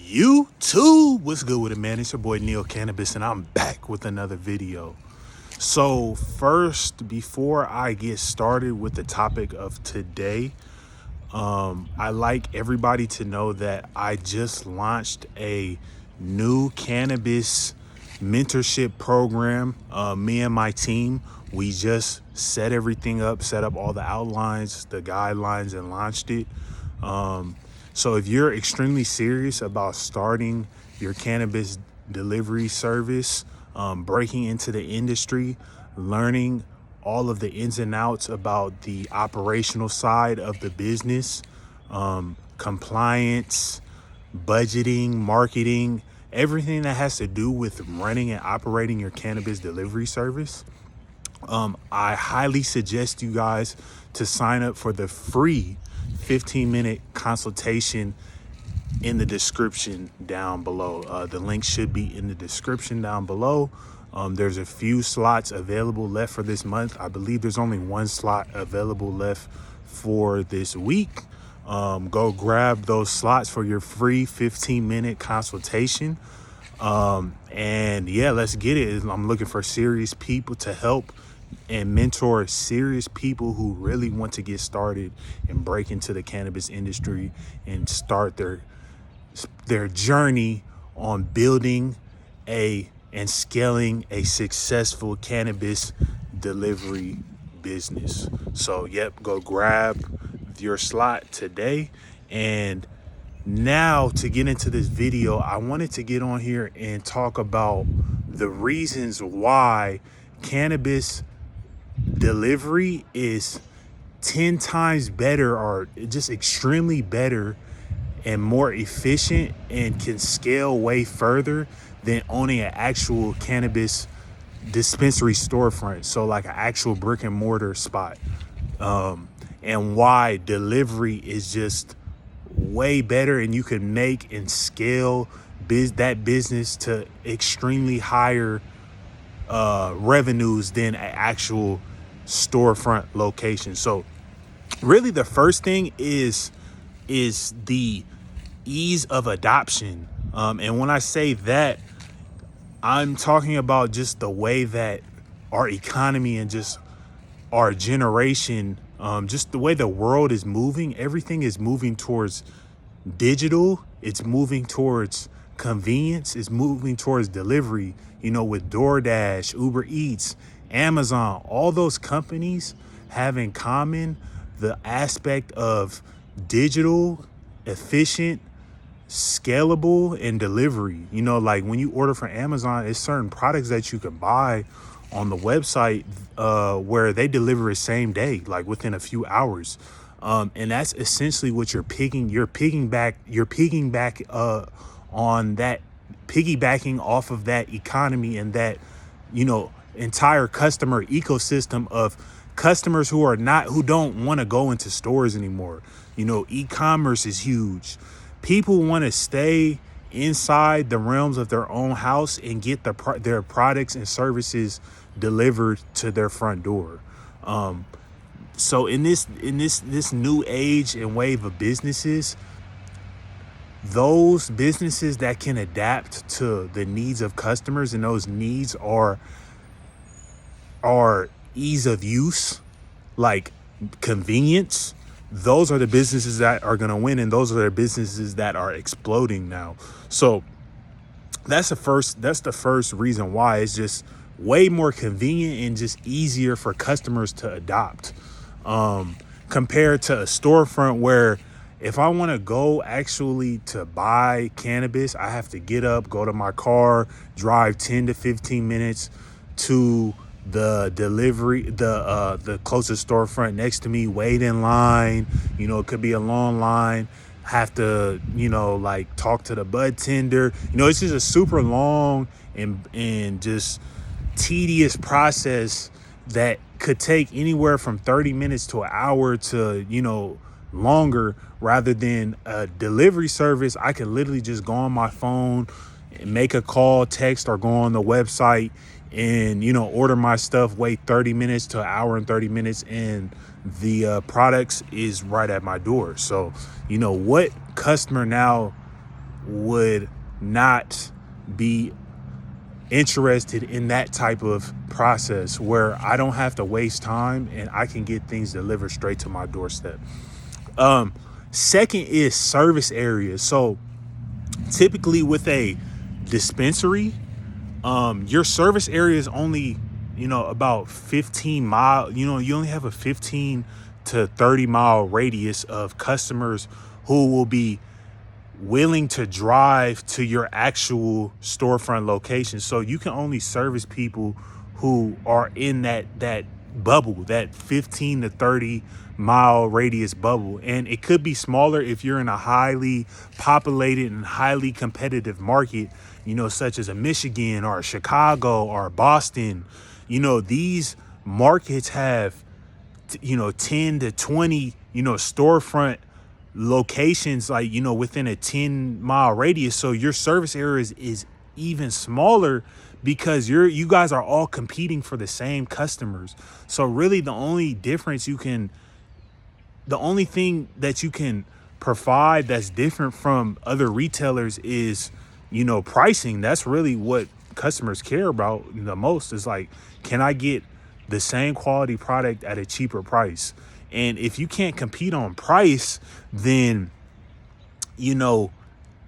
YouTube, what's good with it, man? It's your boy Neil Cannabis, and I'm back with another video. So first, before I get started with the topic of today, I like everybody to know that I just launched a new cannabis mentorship program. Me and my team, we just set everything up, set up all the outlines, the guidelines, and launched it. So if you're extremely serious about starting your cannabis delivery service, breaking into the industry, learning all of the ins and outs about the operational side of the business, compliance, budgeting, marketing, everything that has to do with running and operating your cannabis delivery service, I highly suggest you guys to sign up for the free 15-minute consultation in the description down below. The link should be in the description down below. There's a few slots available left for this month. I believe there's only one slot available left for this week. Go grab those slots for your free 15-minute consultation. And yeah, let's get it. I'm looking for serious people to help and mentor serious people who really want to get started and break into the cannabis industry and start their journey on building and scaling a successful cannabis delivery business. So yep, go grab your slot today. And now to get into this video, I wanted to get on here and talk about the reasons why cannabis delivery is 10 times better, or just extremely better and more efficient, and can scale way further than owning an actual cannabis dispensary storefront. So like an actual brick and mortar spot. And why delivery is just way better, and you can make and scale that business to extremely higher revenues than an actual storefront location. So really the first thing is the ease of adoption. And when I say that, I'm talking about just the way that our economy and just our generation, just the way the world is moving. Everything is moving towards digital. It's moving towards convenience. It's moving towards delivery, with DoorDash, Uber Eats, Amazon. All those companies have in common the aspect of digital, efficient, scalable, and delivery. Like when you order from Amazon, it's certain products that you can buy on the website where they deliver it same day, like within a few hours. And that's essentially what you're piggybacking off of that economy and that, entire customer ecosystem of customers who don't want to go into stores anymore. E-commerce is huge. People want to stay inside the realms of their own house and get their products and services delivered to their front door. So in this new age and wave of businesses, those businesses that can adapt to the needs of customers, and those needs are ease of use, like convenience, those are the businesses that are going to win, and those are the businesses that are exploding now. So that's the first reason why. It's just way more convenient and just easier for customers to adopt, compared to a storefront where if I want to go actually to buy cannabis, I have to get up, go to my car, drive 10 to 15 minutes to the the closest storefront next to me, wait in line. It could be a long line. Have to, like talk to the bud tender. It's just a super long and just tedious process that could take anywhere from 30 minutes to an hour to, longer, rather than a delivery service. I can literally just go on my phone and make a call, text, or go on the website and, order my stuff, wait 30 minutes to an hour and 30 minutes, and the products is right at my door. So, what customer now would not be interested in that type of process where I don't have to waste time and I can get things delivered straight to my doorstep. Second is service areas. So typically with a dispensary, your service area is only, about 15 mile, you only have a 15 to 30-mile radius of customers who will be willing to drive to your actual storefront location. So you can only service people who are in that bubble, that 15 to 30-mile radius bubble. And it could be smaller if you're in a highly populated and highly competitive market, such as a Michigan or a Chicago or Boston. These markets have 10 to 20 storefront locations, like within a 10-mile radius. So your service area is even smaller because you guys are all competing for the same customers. So really the only thing that you can provide that's different from other retailers is pricing. That's really what customers care about the most, is like, can I get the same quality product at a cheaper price? And if you can't compete on price, then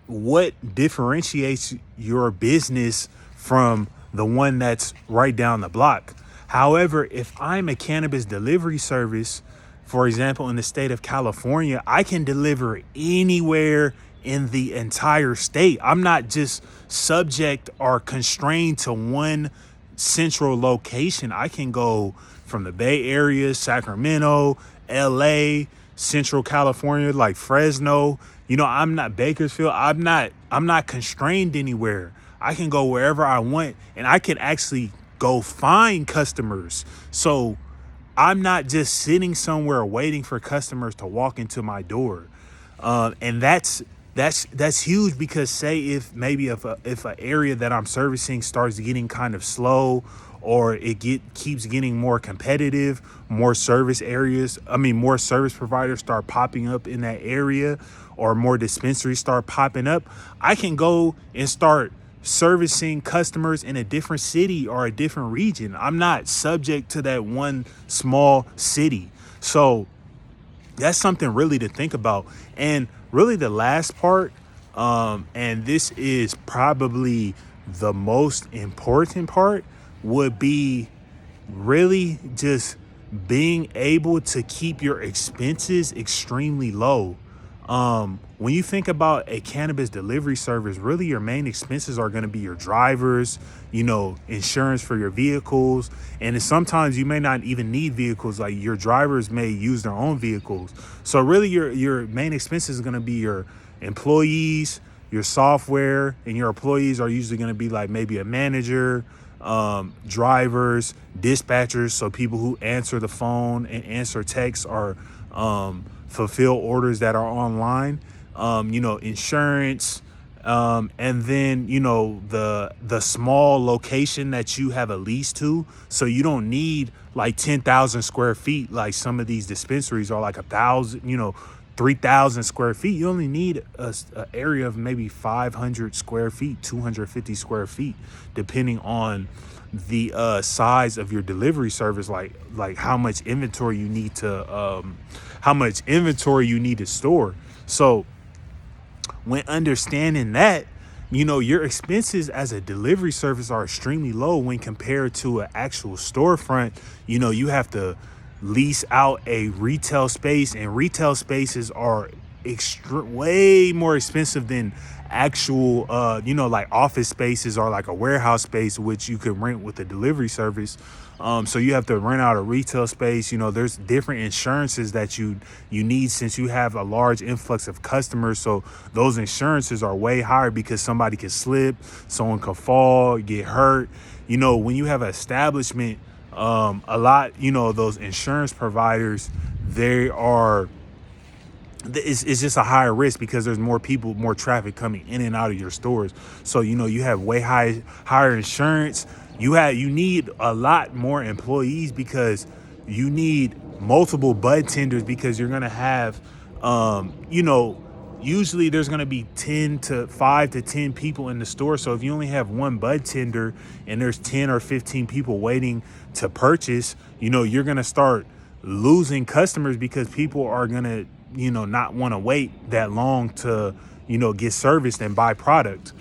what differentiates your business from the one that's right down the block? However, if I'm a cannabis delivery service, for example, in the state of California, I can deliver anywhere in the entire state. I'm not just subject or constrained to one central location. I can go from the Bay Area, Sacramento, LA, Central California, like Fresno. I'm not Bakersfield. I'm not constrained anywhere. I can go wherever I want, and I can actually go find customers. So I'm not just sitting somewhere waiting for customers to walk into my door. And that's huge, because say if an area that I'm servicing starts getting kind of slow, or it keeps getting more competitive, more service providers start popping up in that area, or more dispensaries start popping up, I can go and start servicing customers in a different city or a different region. I'm not subject to that one small city. So that's something really to think about. And really the last part, and this is probably the most important part, would be really just being able to keep your expenses extremely low. When you think about a cannabis delivery service, really your main expenses are going to be your drivers, insurance for your vehicles. And sometimes you may not even need vehicles, like your drivers may use their own vehicles. So really your main expenses is going to be your employees, your software, and your employees are usually going to be like maybe a manager, drivers, dispatchers. So people who answer the phone and answer texts or, fulfill orders that are online, insurance, and then, the small location that you have a lease to. So you don't need like 10,000 square feet. Like some of these dispensaries are like 1,000, 3,000 square feet. You only need a area of maybe 500 square feet, 250 square feet, depending on the size of your delivery service, like how much inventory you need to store. So when understanding that, your expenses as a delivery service are extremely low when compared to an actual storefront. You have to lease out a retail space, and retail spaces are way more expensive than actual like office spaces or like a warehouse space, which you could rent with a delivery service. So you have to rent out a retail space. There's different insurances that you need, since you have a large influx of customers. So those insurances are way higher, because somebody could slip, someone could fall, get hurt. When you have an establishment, a lot, those insurance providers, it's just a higher risk, because there's more people, more traffic coming in and out of your stores. So, you have way higher insurance. You need a lot more employees, because you need multiple bud tenders, because you're going to have, usually there's going to be 5 to 10 people in the store. So if you only have one bud tender and there's 10 or 15 people waiting to purchase, you're going to start losing customers because people are going to, not want to wait that long to, get serviced and buy product.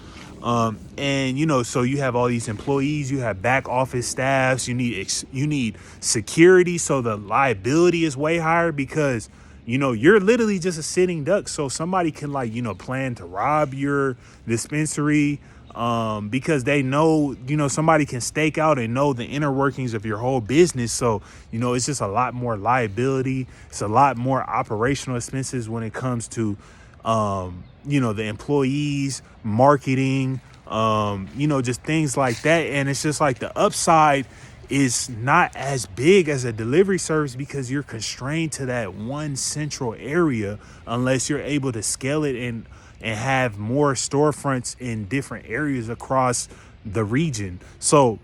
And so you have all these employees, you have back office staffs, you need security. So the liability is way higher because, you're literally just a sitting duck. So somebody can plan to rob your dispensary, because they know, somebody can stake out and know the inner workings of your whole business. So, it's just a lot more liability. It's a lot more operational expenses when it comes to, the employees, marketing, just things like that. And it's just like the upside is not as big as a delivery service because you're constrained to that one central area unless you're able to scale it and have more storefronts in different areas across the region. So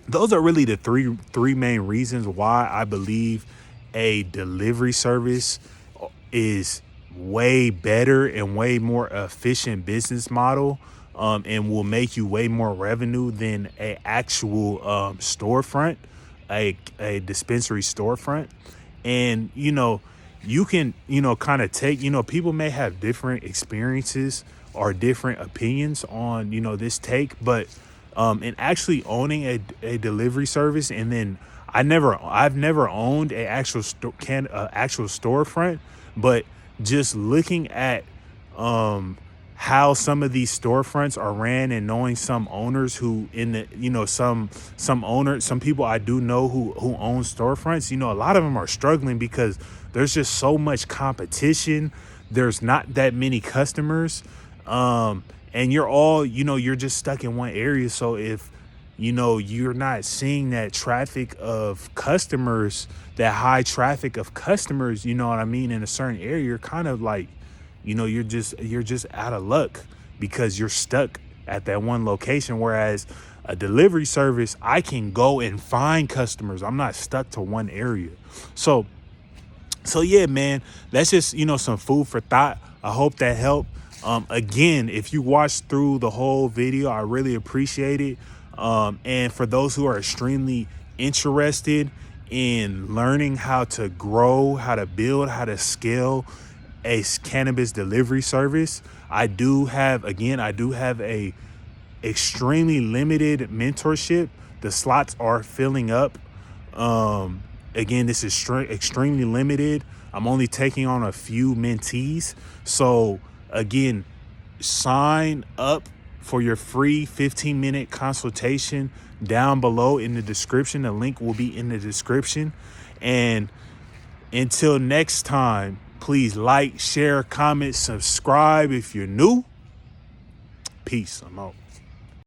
those are really the three main reasons why I believe a delivery service is way better and way more efficient business model, and will make you way more revenue than a actual storefront, a dispensary storefront. And you can kind of take, people may have different experiences or different opinions on this take, but in actually owning a delivery service, and then I've never owned a actual actual storefront, but just looking at how some of these storefronts are ran and knowing some owners who some people I do know who own storefronts, a lot of them are struggling because there's just so much competition. There's not that many customers. And you're all, you're just stuck in one area. So if, you're not seeing that traffic of customers, that high traffic of customers, in a certain area, you're kind of like, you're just out of luck because you're stuck at that one location. Whereas a delivery service, I can go and find customers. I'm not stuck to one area. So yeah, man, that's just, some food for thought. I hope that helped. Again, if you watched through the whole video, I really appreciate it. And for those who are extremely interested in learning how to grow, how to build, how to scale a cannabis delivery service, I do have a extremely limited mentorship. The slots are filling up. Again, this is extremely limited. I'm only taking on a few mentees. So again, sign up for your free 15-minute consultation down below in the description. The link will be in the description. And until next time, please like, share, comment, subscribe if you're new. Peace. I'm out.